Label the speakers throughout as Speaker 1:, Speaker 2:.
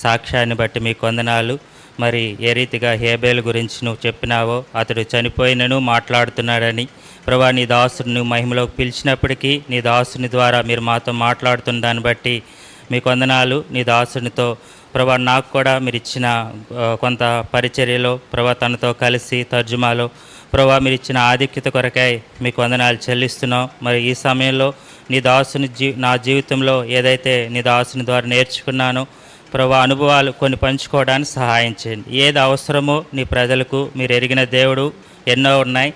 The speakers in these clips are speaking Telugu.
Speaker 1: సాక్ష్యాన్ని బట్టి మీకు వందనాలు. మరి ఏ రీతిగా హేబేలు గురించి నువ్వు చెప్పినావో, అతడు చనిపోయినను మాట్లాడుతున్నాడని ప్రభా, నీ దాసుని నువ్వు మహిమలోకి పిలిచినప్పటికీ నీ దాసుని ద్వారా మీరు మాతో మాట్లాడుతున్న దాన్ని బట్టి మీకు వందనాలు. నీ దాసునితో ప్రభా, నాకు కూడా మీరు ఇచ్చిన కొంత పరిచర్యలో ప్రభా, తనతో కలిసి తర్జుమాలో ప్రభా, మీరు ఇచ్చిన ఆధిక్యత కొరకై మీకు వందనాలు చెల్లిస్తున్నాం. మరి ఈ సమయంలో నీ దాసుని నా జీవితంలో ఏదైతే నీ దాసుని ద్వారా నేర్చుకున్నానో ప్రభా, అనుభవాలు కొన్ని పంచుకోవడానికి సహాయం చేయండి. ఏది అవసరమో నీ ప్రజలకు మీరు ఎరిగిన దేవుడు ఎన్నో ఉన్నాయి.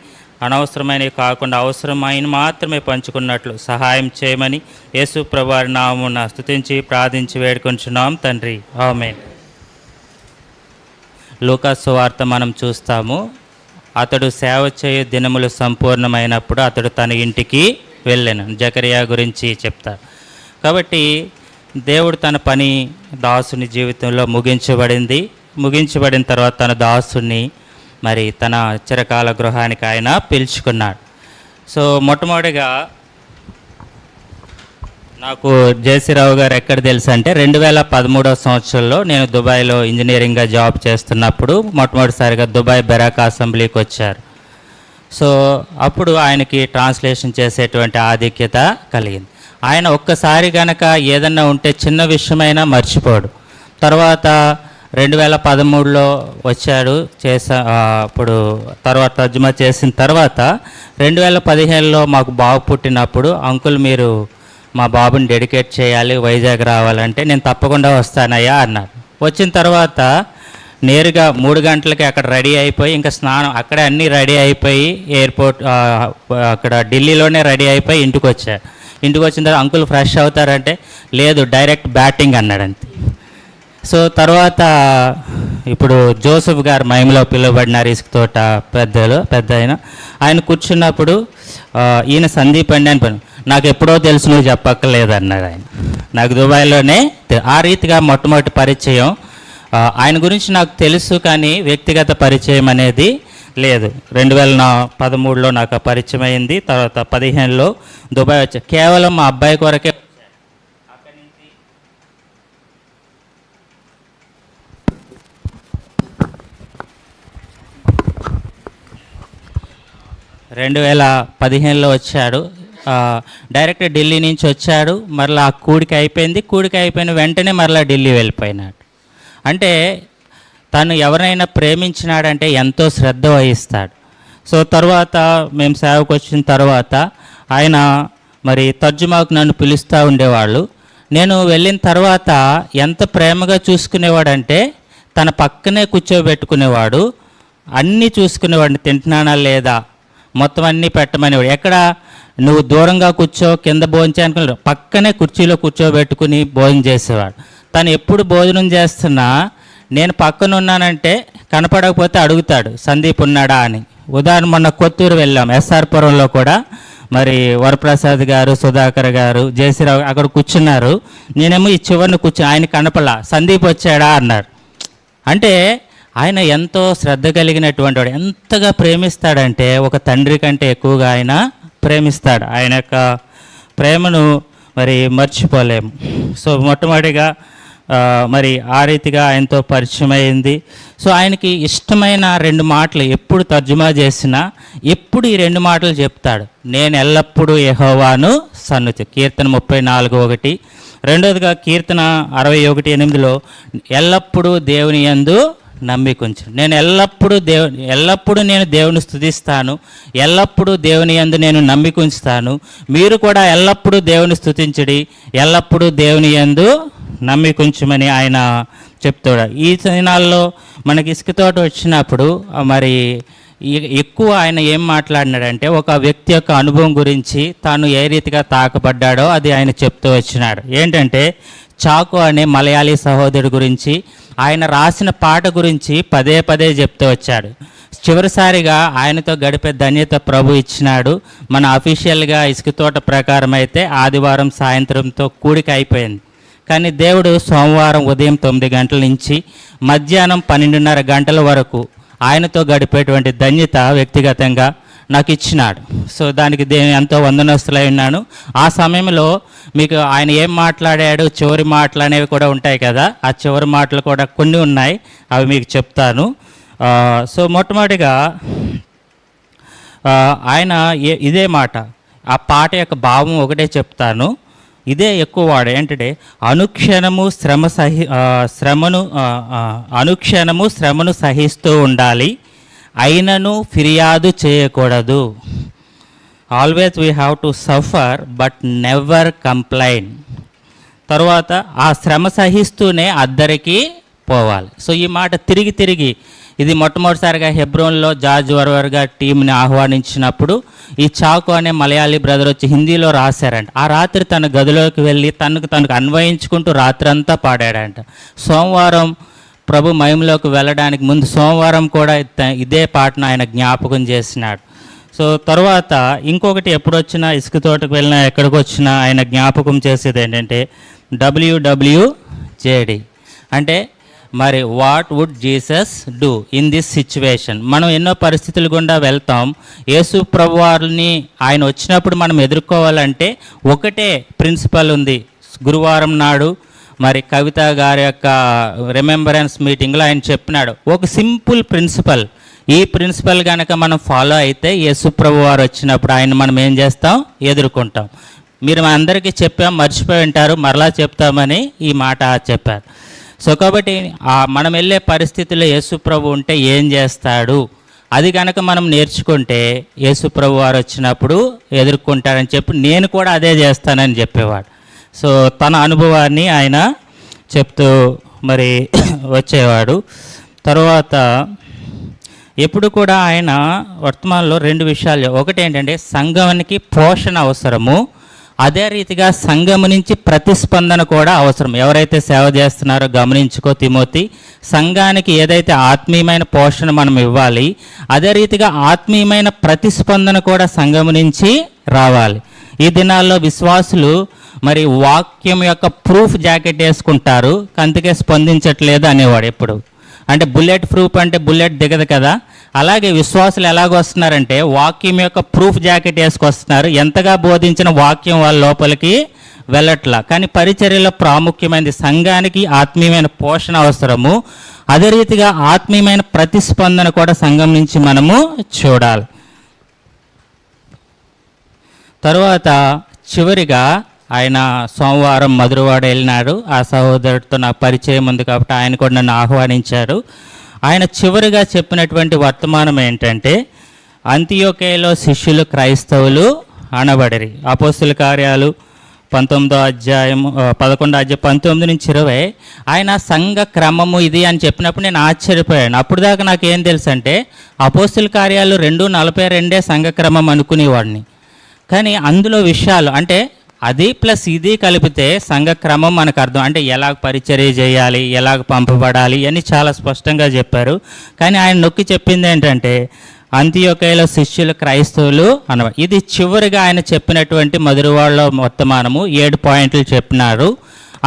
Speaker 1: అనవసరమైనవి కాకుండా అవసరమైన మాత్రమే పంచుకున్నట్లు సహాయం చేయమని యేసు ప్రభువారి నామమున స్తుతించి ప్రార్థించి వేడుకొంచున్నాం తండ్రి, ఆమేన్. లూకా సువార్త మనం చూస్తాము. అతడు సేవ చేయు దినములు సంపూర్ణమైనప్పుడు అతడు తన ఇంటికి వెళ్ళాను. జకరియా గురించి చెప్తారు. కాబట్టి దేవుడు తన పని దాసుని జీవితంలో ముగించబడిన తర్వాత తన దాసుని మరి తన చిరకాల గృహానికి ఆయన పిలుచుకున్నాడు. సో మొట్టమొదటిగా నాకు జేసీరావు గారు ఎక్కడ తెలుసు అంటే 2013 సంవత్సరంలో నేను దుబాయ్లో ఇంజనీరింగ్గా జాబ్ చేస్తున్నప్పుడు మొట్టమొదటిసారిగా దుబాయ్ బెరాక్ అసెంబ్లీకి వచ్చారు. సో అప్పుడు ఆయనకి ట్రాన్స్లేషన్ చేసేటువంటి ఆధిక్యత కలిగింది. ఆయన ఒక్కసారి గనక ఏదన్నా ఉంటే చిన్న విషయమైనా మర్చిపోడు. తర్వాత 2013లో వచ్చాడు, అప్పుడు తర్వాత తర్జుమా చేసిన తర్వాత 2015లో మాకు బాబు పుట్టినప్పుడు, అంకుల్ మీరు మా బాబుని డెడికేట్ చేయాలి, వైజాగ్ రావాలంటే నేను తప్పకుండా వస్తానయ్యా అన్నారు. వచ్చిన తర్వాత నేరుగా 3 గంటలకి అక్కడ రెడీ అయిపోయి, ఇంకా స్నానం అక్కడే అన్నీ రెడీ అయిపోయి, ఎయిర్పోర్ట్ అక్కడ ఢిల్లీలోనే రెడీ అయిపోయి ఇంటికి వచ్చారు. ఇంటికి వచ్చిన తర్వాత అంకుల్ ఫ్రెష్ అవుతారంటే లేదు, డైరెక్ట్ బ్యాటింగ్ అన్నాడు అంతే. సో తర్వాత ఇప్పుడు జోసెఫ్ గారు మహిమలో పిలువబడినారు, ఇసుక తోట పెద్ద ఆయన కూర్చున్నప్పుడు ఈయన సందీప్ అండి అని నాకు ఎప్పుడో తెలుసు, నువ్వు చెప్పక్కర్లేదు అన్నాడు ఆయన. నాకు దుబాయ్లోనే ఆ రీతిగా మొట్టమొదటి పరిచయం. ఆయన గురించి నాకు తెలుసు కానీ వ్యక్తిగత పరిచయం అనేది లేదు. 2013లో నాకు పరిచయం అయింది. తర్వాత 2015లో దుబాయ్ వచ్చా. కేవలం మా అబ్బాయి కొరకే. అక్కడి నుంచి 2015లో వచ్చాడు. డైరెక్ట్ ఢిల్లీ నుంచి వచ్చాడు. మరలా ఆ కూడిక అయిపోయిన వెంటనే మరలా ఢిల్లీ వెళ్ళిపోయినాడు. అంటే తను ఎవరైనా ప్రేమించినాడంటే ఎంతో శ్రద్ధ వహిస్తాడు. సో తర్వాత మేము సేవకు వచ్చిన తర్వాత ఆయన మరి తర్జుమాకు నన్ను పిలుస్తూ ఉండేవాళ్ళు. నేను వెళ్ళిన తర్వాత ఎంత ప్రేమగా చూసుకునేవాడంటే తన పక్కనే కూర్చోబెట్టుకునేవాడు, అన్నీ చూసుకునేవాడిని. తింటున్నానా లేదా మొత్తం అన్నీ పెట్టమనేవాడు. ఎక్కడ నువ్వు దూరంగా కూర్చో, కింద భోజనం చేయనుకున్నాడు, పక్కనే కుర్చీలో కూర్చోబెట్టుకుని భోజనం చేసేవాడు. తను ఎప్పుడు భోజనం చేస్తున్నా నేను పక్కన ఉన్నానంటే కనపడకపోతే అడుగుతాడు సందీప్ ఉన్నాడా అని. ఉదాహరణ మొన్న కొత్తూరు వెళ్ళాం, ఎస్ఆర్పురంలో కూడా మరి వరప్రసాద్ గారు, సుధాకర్ గారు, జయశ్రీరావు అక్కడ కూర్చున్నారు. నేనేమో ఈ చివరిని ఆయన కనపలా, సందీప్ వచ్చాడా అన్నారు. అంటే ఆయన ఎంతో శ్రద్ధ కలిగినటువంటి వాడు. ఎంతగా ప్రేమిస్తాడంటే ఒక తండ్రి కంటే ఎక్కువగా ఆయన ప్రేమిస్తాడు. ఆయన యొక్క ప్రేమను మరి మర్చిపోలేము. సో మొట్టమొదటిగా మరి ఆ రీతిగా ఆయనతో పరిచయం అయింది. సో ఆయనకి ఇష్టమైన 2 మాటలు ఎప్పుడు తర్జుమా చేసినా ఎప్పుడు ఈ 2 మాటలు చెప్తాడు. నేను ఎల్లప్పుడూ యెహోవాను సన్నుతి, కీర్తన 34:1. రెండోదిగా కీర్తన 61:8 ఎల్లప్పుడూ దేవుని యందు నమ్మికుంచు. నేను ఎల్లప్పుడూ నేను దేవుని స్తుతిస్తాను, ఎల్లప్పుడూ దేవుని యందు నేను నమ్మికుంచుతాను. మీరు కూడా ఎల్లప్పుడూ దేవుని స్తుతించడి, ఎల్లప్పుడూ దేవుని యందు నమ్మికుంచమని ఆయన చెప్తాడు. ఈ దినాల్లో మనకి ఇసుక తోట వచ్చినప్పుడు మరి ఎక్కువ ఆయన ఏం మాట్లాడినాడంటే ఒక వ్యక్తి యొక్క అనుభవం గురించి, తాను ఏ రీతిగా తాకబడ్డాడో అది ఆయన చెప్తూ వచ్చినాడు. ఏంటంటే చాకు అనే మలయాళీ సహోదరుడి గురించి ఆయన రాసిన పాట గురించి పదే చెప్తూ వచ్చాడు. చివరిసారిగా ఆయనతో గడిపే ధన్యత ప్రభు ఇచ్చినాడు. మన అఫీషియల్గా ఇసుక తోట ప్రకారం అయితే ఆదివారం సాయంత్రంతో కూడిక అయిపోయింది. కానీ దేవుడు సోమవారం ఉదయం 9 గంటల నుంచి మధ్యాహ్నం 12:30 గంటల వరకు ఆయనతో గడిపేటువంటి ధన్యత వ్యక్తిగతంగా నాకు ఇచ్చినాడు. సో దానికి ఎంతో వందనస్తులై ఉన్నాను. ఆ సమయంలో మీకు ఆయన ఏం మాట్లాడాడు, చివరి మాటలు అనేవి కూడా ఉంటాయి కదా, ఆ చివరి మాటలు కూడా కొన్ని ఉన్నాయి, అవి మీకు చెప్తాను. సో మొట్టమొదటిగా ఆయన ఇదే మాట, ఆ పాట యొక్క భావం ఒకటే చెప్తాను, ఇదే ఎక్కువ వాడు ఏంటంటే అనుక్షణము శ్రమను సహిస్తూ ఉండాలి, అయినను ఫిర్యాదు చేయకూడదు. Always we have to suffer but never complain. తర్వాత ఆ శ్రమ సహిస్తూనే అద్దరికి పోవాలి. సో ఈ మాట తిరిగి ఇది మొట్టమొదటిసారిగా హెబ్రోన్లో జార్జ్ వర్వర్ గారు టీంని ఆహ్వానించినప్పుడు ఈ చాకు అనే మలయాళీ బ్రదర్ వచ్చి హిందీలో రాశారంట. ఆ రాత్రి తన గదిలోకి వెళ్ళి తనకు అన్వయించుకుంటూ రాత్రంతా పాడాడంట. సోమవారం ప్రభు మహిమలోకి వెళ్ళడానికి ముందు సోమవారం కూడా ఇదే పాటను ఆయన జ్ఞాపకం చేసినాడు. సో తర్వాత ఇంకొకటి ఎప్పుడొచ్చినా ఇసుక తోటకు వెళ్ళినా ఎక్కడికి వచ్చినా ఆయన జ్ఞాపకం చేసేది ఏంటంటే WWJD అంటే మరి what would Jesus do in this situation. మనం ఎన్నో పరిస్థితులు గుండా వెళ్తాం. యేసు ప్రభువారిని ఆయన వచ్చినప్పుడు మనం ఎదుర్కోవాలంటే ఒకటే ప్రిన్సిపల్ ఉంది. గురువారం నాడు మరి కవిత గారి యొక్క రిమెంబరెన్స్ మీటింగ్లో ఆయన చెప్పినాడు ఒక సింపుల్ ప్రిన్సిపల్. ఈ ప్రిన్సిపల్ కనుక మనం ఫాలో అయితే యేసు ప్రభువారు వచ్చినప్పుడు ఆయన మనం ఏం చేస్తాం, ఎదుర్కొంటాం. మీరు అందరికీ చెప్పాం, మర్చిపోయి ఉంటారు, మరలా చెప్తామని ఈ మాట చెప్పారు. సో కాబట్టి మనం వెళ్ళే పరిస్థితుల్లో యేసు ప్రభు ఉంటే ఏం చేస్తాడు, అది కనుక మనం నేర్చుకుంటే యేసు ప్రభు వారు వచ్చినప్పుడు ఎదుర్కొంటారని చెప్పి నేను కూడా అదే చేస్తానని చెప్పేవాడు. సో తన అనుభవాన్ని ఆయన చెప్తూ మరి వచ్చేవాడు. తర్వాత ఎప్పుడు కూడా ఆయన వర్తమానంలో 2 విషయాలు, ఒకటి ఏంటంటే సంఘానికి పోషణ అవసరము, అదే రీతిగా సంఘము నుంచి ప్రతిస్పందన కూడా అవసరం. ఎవరైతే సేవ చేస్తున్నారో గమనించుకో తిమోతి, సంఘానికి ఏదైతే ఆత్మీయమైన పోషణ మనం ఇవ్వాలి, అదే రీతిగా ఆత్మీయమైన ప్రతిస్పందన కూడా సంఘము నుంచి రావాలి. ఈ దినాల్లో విశ్వాసులు మరి వాక్యం యొక్క ప్రూఫ్ జాకెట్ వేసుకుంటారు, అందుకే స్పందించట్లేదు అనేవాడు ఎప్పుడు. అంటే బుల్లెట్ ప్రూఫ్ అంటే బుల్లెట్ దిగదు కదా, అలాగే విశ్వాసులు ఎలాగొస్తున్నారంటే వాక్యం యొక్క ప్రూఫ్ జాకెట్ వేసుకొస్తున్నారు. ఎంతగా బోధించిన వాక్యం వాళ్ళ లోపలికి వెళ్ళట్లా. కానీ పరిచర్యలో ప్రాముఖ్యమైనది సంఘానికి ఆత్మీయమైన పోషణ అవసరము, అదే రీతిగా ఆత్మీయమైన ప్రతిస్పందన కూడా సంఘం నుంచి మనము చూడాలి. తర్వాత చివరిగా ఆయన సోమవారం మధురవాడ వెళ్ళినాడు. ఆ సహోదరుడితో నాకు పరిచయం ఉంది కాబట్టి ఆయన కూడా నన్ను ఆహ్వానించారు. ఆయన చివరిగా చెప్పినటువంటి వర్తమానం ఏంటంటే అంతియోకేయలో శిష్యులు క్రైస్తవులు అనబడిరి. అపోస్తుల కార్యాలు 19వ అధ్యాయం 19-20 ఆయన సంఘ క్రమము ఇది అని చెప్పినప్పుడు నేను ఆశ్చర్యపోయాను. అప్పుడు దాకా నాకేం తెలుసు అంటే అపోస్తుల కార్యాలు 2:42 సంఘ క్రమం అనుకునేవాడిని. కానీ అందులో విషయాలు అంటే అది ప్లస్ ఇది కలిపితే సంఘక్రమం మనకు అర్థం. అంటే ఎలాగ పరిచర్య చేయాలి, ఎలాగ పంపబడాలి అని చాలా స్పష్టంగా చెప్పారు. కానీ ఆయన నొక్కి చెప్పింది ఏంటంటే అంతియోకేయలో శిష్యులు క్రైస్తవులు అనమాట. ఇది చివరిగా ఆయన చెప్పినటువంటి మధురవాడలో వర్తమానము 7 పాయింట్లు చెప్పినారు.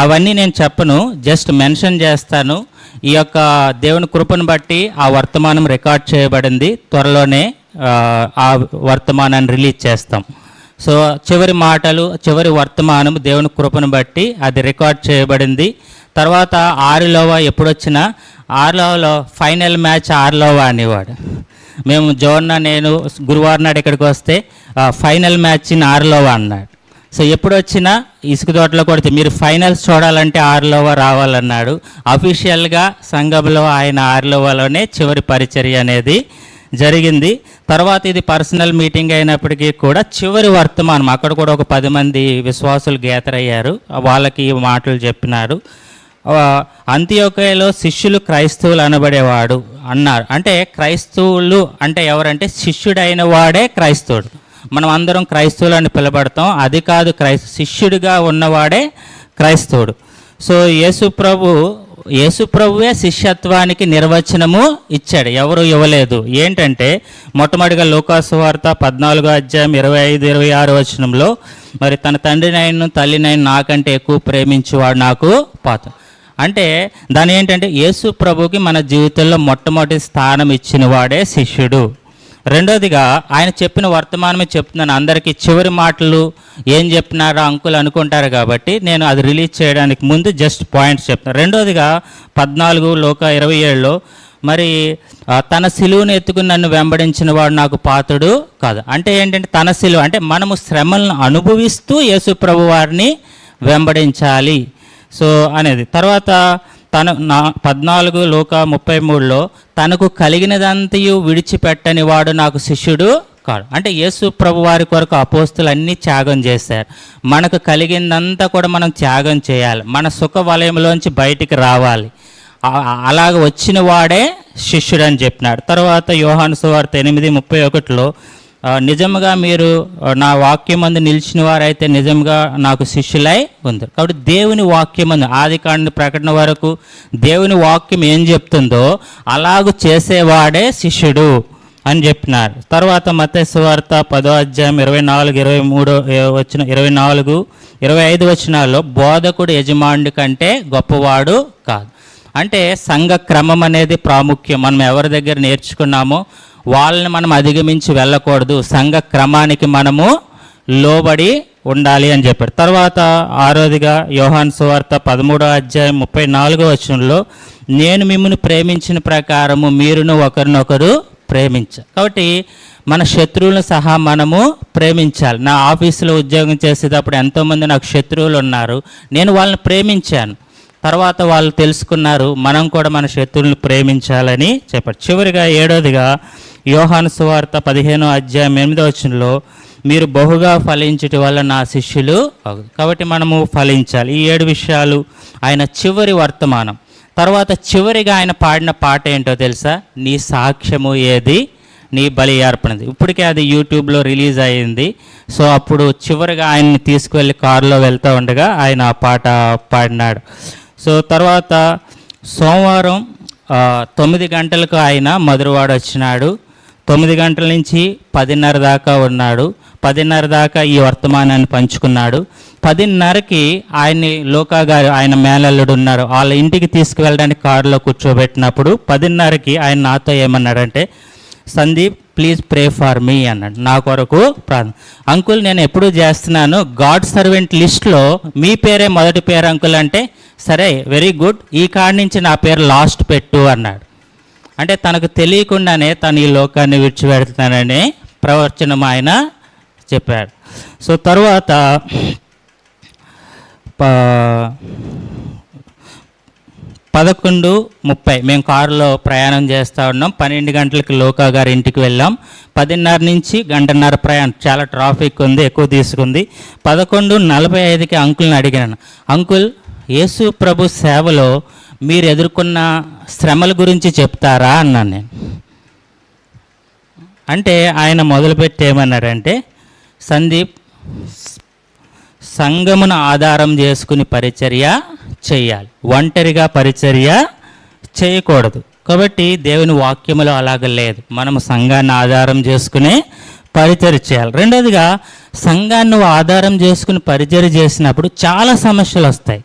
Speaker 1: అవన్నీ నేను చెప్పను, జస్ట్ మెన్షన్ చేస్తాను. ఈ యొక్క దేవుని కృపను బట్టి ఆ వర్తమానం రికార్డ్ చేయబడింది. త్వరలోనే ఆ వర్తమానాన్ని రిలీజ్ చేస్తాం. సో చివరి మాటలు, చివరి వర్తమానం దేవుని కృపను బట్టి అది రికార్డ్ చేయబడింది. తర్వాత 6లోవ ఎప్పుడొచ్చినా 6లోవలో ఫైనల్ మ్యాచ్ 6లోవ అనేవాడు. మేము జోన్న నేను గురువారం నాడు ఇక్కడికి వస్తే ఫైనల్ మ్యాచ్ 6లోవ అన్నాడు. సో ఎప్పుడు వచ్చినా ఇసుక తోటలో కొడితే మీరు ఫైనల్స్ చూడాలంటే 6లోవ రావాలన్నాడు. అఫీషియల్గా సంఘంలో ఆయన 6లోవలోనే చివరి పరిచర్య అనేది జరిగింది. తర్వాత ఇది పర్సనల్ మీటింగ్ అయినప్పటికీ కూడా చివరి వర్తమానం అక్కడ కూడా ఒక 10 మంది విశ్వాసులు గ్యాదర్ అయ్యారు. వాళ్ళకి ఈ మాటలు చెప్పినారు. అంతియోకేయలో శిష్యులు క్రైస్తవులు అనబడేవాడు అన్నారు. అంటే క్రైస్తవులు అంటే ఎవరంటే శిష్యుడైన వాడే క్రైస్తవుడు. మనం అందరం క్రైస్తవులు అని పిలబడతాం, అది కాదు. శిష్యుడిగా ఉన్నవాడే క్రైస్తవుడు. సో యేసు ప్రభువే శిష్యత్వానికి నిర్వచనము ఇచ్చాడు, ఎవరు ఇవ్వలేదు. ఏంటంటే మొట్టమొదటిగా లూకాసు వార్త 14వ అధ్యాయం 25-26 వచనంలో మరి తన తండ్రినైనా తల్లినైనా నాకంటే ఎక్కువ ప్రేమించేవాడు నాకు పాత. అంటే దాని ఏంటంటే యేసు ప్రభుకి మన జీవితంలో మొట్టమొదటి స్థానం ఇచ్చిన వాడే శిష్యుడు. రెండోదిగా ఆయన చెప్పిన వర్తమానమే చెప్తున్నాను అందరికీ. చివరి మాటలు ఏం చెప్పినారో అంకుల్ అనుకుంటారు కాబట్టి నేను అది రిలీజ్ చేయడానికి ముందు జస్ట్ పాయింట్స్ చెప్తాను. రెండోదిగా 14 లోక 27లో మరి తన సిలువను ఎత్తుకుని నన్ను వెంబడించిన వాడు నాకు పాత్రుడు కాదు. అంటే ఏంటంటే తన సిలువ అంటే మనము శ్రమలను అనుభవిస్తూ యేసు ప్రభు వారిని వెంబడించాలి. సో అనేది తర్వాత 14 లోక 33లో తనకు కలిగినదంతయు విడిచిపెట్టని వాడు నాకు శిష్యుడు కాడు. అంటే యేసు ప్రభు వారి కొరకు అపోస్తులు అన్నీ త్యాగం చేశారు. మనకు కలిగిందంతా కూడా మనం త్యాగం చేయాలి, మన సుఖ వలయంలోంచి బయటికి రావాలి. అలాగ వచ్చిన వాడే శిష్యుడు అని చెప్పినాడు. తర్వాత యోహాను సువార్త 8:31లో నిజంగా మీరు నా వాక్యమందు నిలిచిన వారైతే నిజంగా నాకు శిష్యులై ఉంది. కాబట్టి దేవుని వాక్యమందు ఆదికాండ ప్రకటన వరకు దేవుని వాక్యం ఏం చెప్తుందో అలాగూ చేసేవాడే శిష్యుడు అని చెప్పినారు. తర్వాత మత్తయి సువార్త 10వ అధ్యాయం 24-25 వచనాల్లో బోధకుడు యజమానుడి కంటే గొప్పవాడు కాదు. అంటే సంఘ క్రమం అనేది ప్రాముఖ్యం. మనం ఎవరి దగ్గర నేర్చుకున్నామో వాళ్ళని మనం అధిగమించి వెళ్ళకూడదు, సంఘ క్రమానికి మనము లోబడి ఉండాలి అని చెప్పారు. తర్వాత 6వదిగా యోహాను సువార్త 13వ అధ్యాయం 34వ వచనంలో నేను మిమ్మల్ని ప్రేమించిన ప్రకారము మీరును ఒకరినొకరు ప్రేమించాలి. కాబట్టి మన శత్రువులను సహా మనము ప్రేమించాలి. నా ఆఫీసులో ఉద్యోగం చేసేటప్పుడు ఎంతోమంది నాకు శత్రువులు ఉన్నారు, నేను వాళ్ళని ప్రేమించాను. తర్వాత వాళ్ళు తెలుసుకున్నారు మనం కూడా మన శత్రువులను ప్రేమించాలని చెప్పారు. చివరిగా 7వదిగా యోహాను సువార్త 15వ అధ్యాయం 8వ వచనంలో మీరు బహుగా ఫలించటం వల్ల నా శిష్యులు. కాబట్టి మనము ఫలించాలి. ఈ 7 విషయాలు ఆయన చివరి వర్తమానం. తర్వాత చివరిగా ఆయన పాడిన పాట ఏంటో తెలుసా? నీ సాక్ష్యము ఏది, నీ బలి అర్పణది. ఇప్పటికే అది యూట్యూబ్లో రిలీజ్ అయ్యింది. సో అప్పుడు చివరిగా ఆయన్ని తీసుకువెళ్ళి కారులో వెళ్తూ ఉండగా ఆయన ఆ పాట పాడినాడు. సో తర్వాత సోమవారం 9 గంటలకు ఆయన మధురవాడ వచ్చినాడు. 9 గంటల నుంచి 10:30 దాకా ఉన్నాడు. 10:30 దాకా ఈ వర్తమానాన్ని పంచుకున్నాడు. 10:30కి ఆయన్ని లోకా గారు ఆయన మేనల్లుడు ఉన్నారు, వాళ్ళ ఇంటికి తీసుకువెళ్ళడానికి కారులో కూర్చోబెట్టినప్పుడు 10:30కి ఆయన నాతో ఏమన్నాడంటే, Sandeep please pray for me అన్నాడు. నా కొరకు ప్రార్థన. అంకుల్ నేను ఎప్పుడు చేస్తున్నాను, గాడ్ సర్వెంట్ లిస్ట్లో మీ పేరే మొదటి పేరు అంకుల్ అంటే, సరే వెరీ గుడ్, ఈ కాడి నుంచి నా పేరు లాస్ట్ పెట్టు అన్నాడు. అంటే తనకు తెలియకుండానే తను ఈ లోకాన్ని విడిచిపెడతానని ప్రవచనం ఆయన చెప్పాడు. సో తర్వాత 11:30 మేము కారులో ప్రయాణం చేస్తూ ఉన్నాం. 12 గంటలకు లోకా గారి ఇంటికి వెళ్ళాం. 10:30 నుంచి 1:30 ప్రయాణం, చాలా ట్రాఫిక్ ఉంది, ఎక్కువ తీసుకుంది. 11:45కి అంకుల్ని అడిగాను, అంకుల్ యేసు ప్రభు సేవలో మీరు ఎదుర్కొన్న శ్రమల గురించి చెప్తారా అన్నాను నేను. అంటే ఆయన మొదలుపెట్టి ఏమన్నాడంటే, సందీప్ సంఘమును ఆధారం చేసుకుని పరిచర్య చేయాలి, ఒంటరిగా పరిచర్య చేయకూడదు. కాబట్టి దేవుని వాక్యములో అలాగ లేదు, మనము సంఘాన్ని ఆధారం చేసుకునే పరిచర్య చేయాలి. రెండోదిగా సంఘాన్ని ఆధారం చేసుకుని పరిచర్య చేసినప్పుడు చాలా సమస్యలు వస్తాయి.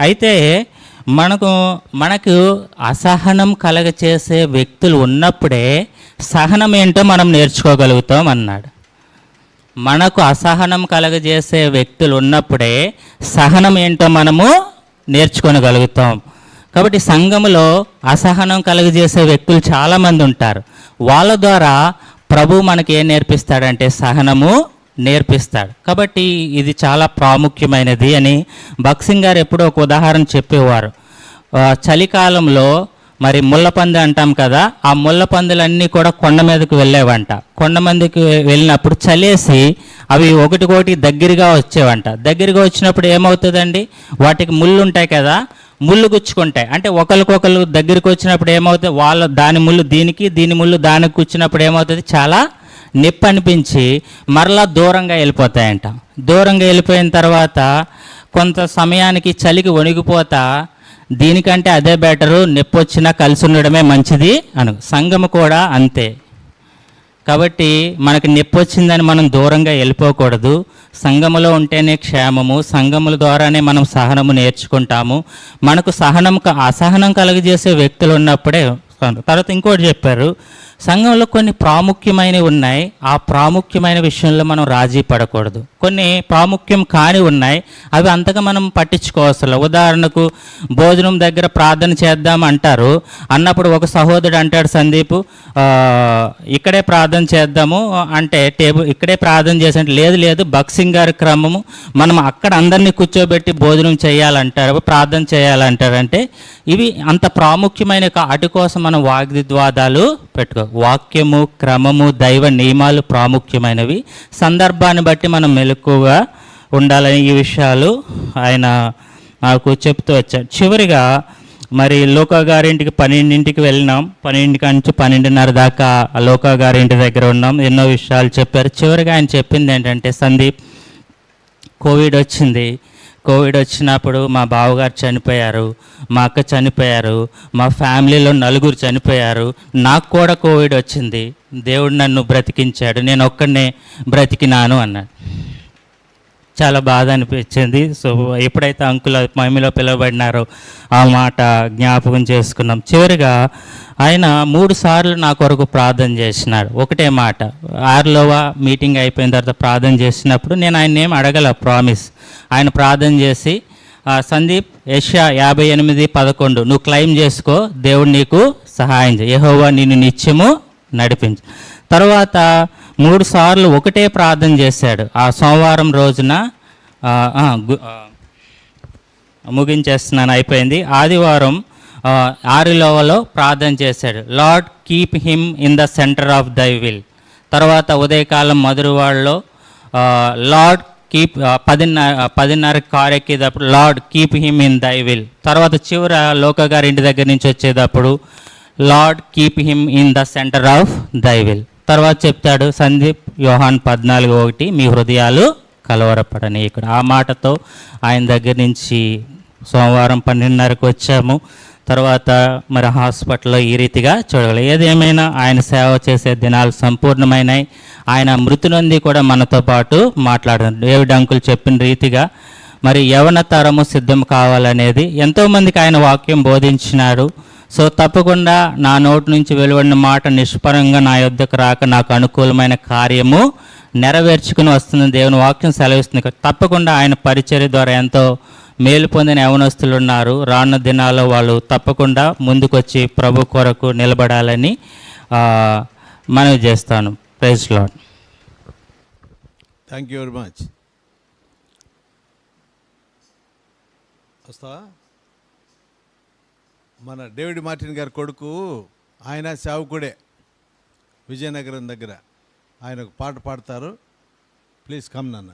Speaker 1: అయితే మనకు అసహనం కలగచేసే వ్యక్తులు ఉన్నప్పుడే సహనం ఏంటో మనం నేర్చుకోగలుగుతాం అన్నాడు. మనకు అసహనం కలగజేసే వ్యక్తులు ఉన్నప్పుడే సహనం ఏంటో మనము నేర్చుకోగలుగుతాం. కాబట్టి సంఘములో అసహనం కలగజేసే వ్యక్తులు చాలామంది ఉంటారు. వాళ్ళ ద్వారా ప్రభు మనకి ఏం నేర్పిస్తాడంటే సహనము నేర్పిస్తాడు. కాబట్టి ఇది చాలా ప్రాముఖ్యమైనది అని భక్సింగ్ గారు ఎప్పుడో ఒక ఉదాహరణ చెప్పేవారు. చలికాలంలో మరి ముళ్ళపంది అంటాం కదా, ఆ ముళ్ళపందులన్నీ కూడా కొండ మీదకు వెళ్ళేవంట. కొండ మీదకి వెళ్ళినప్పుడు చలేసి అవి ఒకటికొకటి దగ్గరగా వచ్చేవంట. దగ్గరగా వచ్చినప్పుడు ఏమవుతుందండి, వాటికి ముళ్ళు ఉంటాయి కదా, ముళ్ళు గుచ్చుకుంటాయి. అంటే ఒకరికొకరు దగ్గరికి వచ్చినప్పుడు ఏమవుతుంది, దాని ముళ్ళు దీనికి, దీని ముళ్ళు దానికి కూర్చున్నప్పుడు ఏమవుతుంది, చాలా నొప్పి అనిపించి మరలా దూరంగా వెళ్ళిపోతాయంట. దూరంగా వెళ్ళిపోయిన తర్వాత కొంత సమయానికి చలికి వణిగిపోతా దీనికంటే అదే బెటరు, నొప్పి వచ్చినా కలిసి ఉండడమే మంచిది అను. సంఘము కూడా అంతే. కాబట్టి మనకి నొప్పి వచ్చిందని మనం దూరంగా వెళ్ళిపోకూడదు. సంఘములో ఉంటేనే క్షేమము, సంఘముల ద్వారానే మనం సహనము నేర్చుకుంటాము. మనకు అసహనం కలుగజేసే వ్యక్తులు ఉన్నప్పుడే. తర్వాత ఇంకోటి చెప్పారు, సంఘంలో కొన్ని ప్రాముఖ్యమైనవి ఉన్నాయి, ఆ ప్రాముఖ్యమైన విషయంలో మనం రాజీ పడకూడదు. కొన్ని ప్రాముఖ్యం కాని ఉన్నాయి, అవి అంతగా మనం పట్టించుకోవసరం. ఉదాహరణకు భోజనం దగ్గర ప్రార్థన చేద్దాం అంటారు, అన్నప్పుడు ఒక సహోదరుడు అంటాడు, సందీపు ఇక్కడే ప్రార్థన చేద్దాము అంటే ఇక్కడే ప్రార్థన చేసంటే లేదు బక్సింగ్ గారి క్రమము, మనం అక్కడ అందరినీ కూర్చోబెట్టి భోజనం చేయాలంటారు, ప్రార్థన చేయాలంటారంటే ఇవి అంత ప్రాముఖ్యమైన వాటి కోసం మనం వాగ్వివాదాలు పెట్టుకో. వాక్యము, క్రమము, దైవ నియమాలు ప్రాముఖ్యమైనవి. సందర్భాన్ని బట్టి మనం మెలకువగా ఉండాలని ఈ విషయాలు ఆయన నాకు చెప్తూ వచ్చారు. చివరిగా మరి లోకా గారింటికి 12ంటికి వెళ్ళినాం. 12 నుంచి 12:30 దాకా లోకా గారింటి దగ్గర ఉన్నాం. ఎన్నో విషయాలు చెప్పారు. చివరిగా ఆయన చెప్పింది ఏంటంటే, సందీప్ కోవిడ్ వచ్చినప్పుడు మా బావగారు చనిపోయారు, మా అక్క చనిపోయారు, మా ఫ్యామిలీలో 4 చనిపోయారు, నాకు కూడా కోవిడ్ వచ్చింది, దేవుడు నన్ను బ్రతికించాడు, నేను ఒక్కడనే బ్రతికినాను అన్నాడు. చాలా బాధ అనిపించింది. సో ఎప్పుడైతే అంకుల్ మహిమలో పిలువబడినారో ఆ మాట జ్ఞాపకం చేసుకున్నాం. చివరిగా ఆయన 3 సార్లు నా కొరకు ప్రార్థన చేసినాడు. ఒకటే మాట, 6వ మీటింగ్ అయిపోయిన తర్వాత ప్రార్థన చేసినప్పుడు నేను ఆయన ఏం అడగల, ప్రామిస్. ఆయన ప్రార్థన చేసి, సందీప్ యెషయా 58:11 నువ్వు క్లెయిమ్ చేసుకో, దేవుడు నీకు సహాయం చేయి, యెహోవా నిన్ను నిత్యము నడిపించు. తర్వాత 3 సార్లు ఒకటే ప్రార్థన చేశాడు. ఆ సోమవారం రోజున ముగించేస్తున్నాను, అయిపోయింది. ఆదివారం 6లో ప్రార్థన చేశాడు, lord keep him in the centre of thy will. తర్వాత ఉదయకాలం మధురవాడలో లార్డ్ కీప్ 10:30 కార్ ఎక్కేటప్పుడు lord keep him in thy will. తర్వాత చివర లోక గారి ఇంటి దగ్గర నుంచి వచ్చేటప్పుడు lord keep him in the centre of thy will. తర్వాత చెప్తాడు, సందీప్ యోహాన్ 14:1 మీ హృదయాలు కలవరపడని. ఇక్కడ ఆ మాటతో ఆయన దగ్గర నుంచి సోమవారం 12:30కు వచ్చాము. తర్వాత మరి హాస్పిటల్లో ఈ రీతిగా చూడగలి. ఏదేమైనా ఆయన సేవ చేసే దినాలు సంపూర్ణమైనాయి. ఆయన మృతి నొంది కూడా మనతో పాటు మాట్లాడారు. డేవిడ్ అంకుల్ చెప్పిన రీతిగా మరి యవన తరము సిద్ధం కావాలనేది ఎంతోమందికి ఆయన వాక్యం బోధించినాడు. సో తప్పకుండా నా నోటి నుంచి వెలువడిన మాట నిష్ఫలంగా నా యొద్దకు రాక నాకు అనుకూలమైన కార్యము నెరవేర్చుకుని వస్తుంది దేవుని వాక్యం సెలవిస్తుంది. తప్పకుండా ఆయన పరిచర్య ద్వారా ఎంతో మేలు పొందిన యవనస్తులు ఉన్నారు. రానున్న దినాల్లో వాళ్ళు తప్పకుండా ముందుకొచ్చి ప్రభు కొరకు నిలబడాలని మనవి చేస్తాను. Praise Lord.
Speaker 2: Thank you very much. వస్తావా? మన డేవిడ్ మార్టిన్ గారి కొడుకు, ఆయన సేవకుడే విజయనగరం దగ్గర. ఆయన ఒక పాట పాడతారు. ప్లీజ్ కమ్ నాన్న.